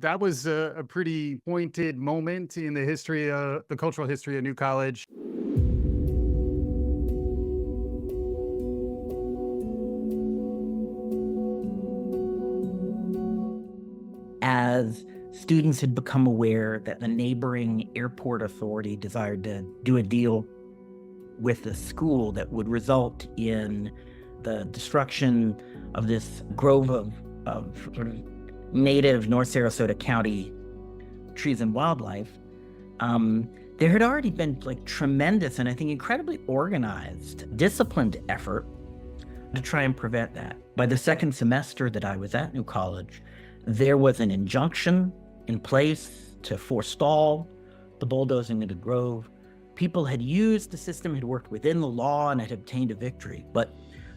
that was a pretty pointed moment in the cultural history of New College. As students had become aware that the neighboring airport authority desired to do a deal with the school that would result in the destruction of this grove of sort of native North Sarasota County trees and wildlife, there had already been like tremendous and I think incredibly organized, disciplined effort to try and prevent that. By the second semester that I was at New College, there was an injunction in place to forestall the bulldozing of the grove. People had used the system, had worked within the law, and had obtained a victory, but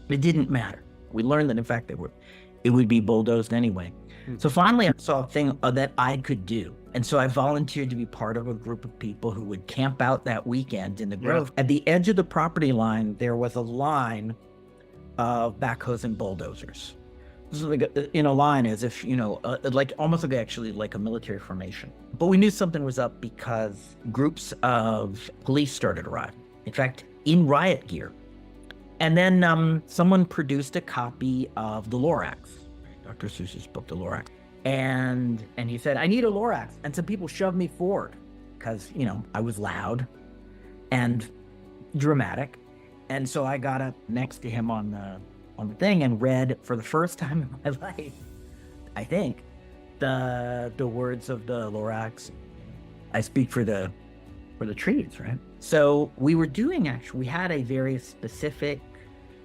it didn't matter. We learned that, in fact, it would be bulldozed anyway. So finally, I saw a thing that I could do. And so I volunteered to be part of a group of people who would camp out that weekend in the grove. At the edge of the property line, there was a line of backhoes and bulldozers. This is like in a line as if, like almost like actually like a military formation. But we knew something was up because groups of police started arriving. In fact, in riot gear. And then someone produced a copy of the Lorax, Dr. Seuss's book, The Lorax. And he said, I need a Lorax. And some people shoved me forward because, I was loud and dramatic. And so I got up next to him on the thing and read for the first time in my life, I think, the words of the Lorax. I speak for the trees, right? So we had a very specific,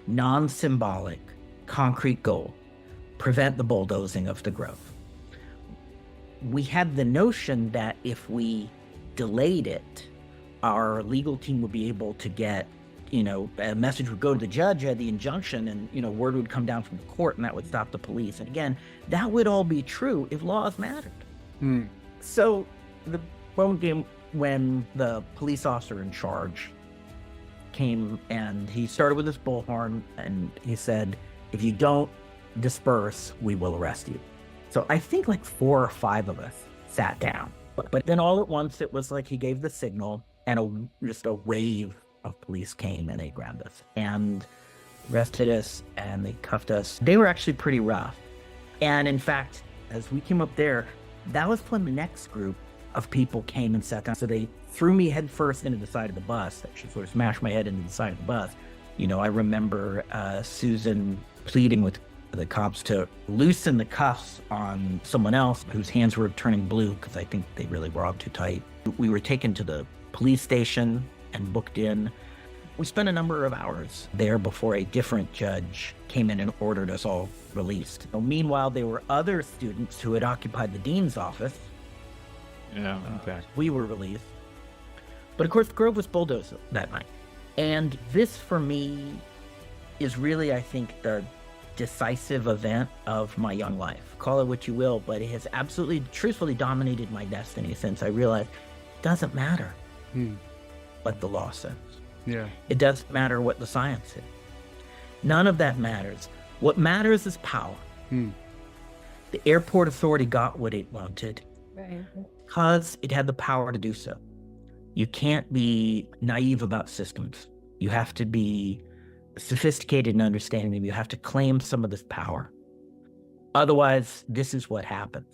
non-symbolic, concrete goal: prevent the bulldozing of the grove. We had the notion that if we delayed it, our legal team would be able to get, a message would go to the judge, had the injunction, and, word would come down from the court, and that would stop the police. And again, that would all be true if laws mattered. So the moment came when the police officer in charge came, and he started with his bullhorn, and he said, if you don't disperse, we will arrest you. So I think like 4 or 5 of us sat down. But then all at once, it was like he gave the signal, and just a wave of police came, and they grabbed us and arrested us, and they cuffed us. They were actually pretty rough. And in fact, as we came up there, that was when the next group of people came and sat down. So they threw me head first into the side of the bus. Actually sort of smashed my head into the side of the bus. I remember Susan pleading with the cops to loosen the cuffs on someone else whose hands were turning blue because I think they really were all too tight. We were taken to the police station and booked in. We spent a number of hours there before a different judge came in and ordered us all released. Meanwhile, there were other students who had occupied the dean's office. We were released. But of course, the grove was bulldozed that night. And this, for me, is really, I think, the decisive event of my young life. Call it what you will, but it has absolutely, truthfully dominated my destiny since I realized it doesn't matter what the law says. It doesn't matter what the science is. None of that matters. What matters is power. The airport authority got what it wanted because it had the power to do so. You can't be naive about systems. You have to be sophisticated in understanding them. You have to claim some of this power. Otherwise, this is what happens.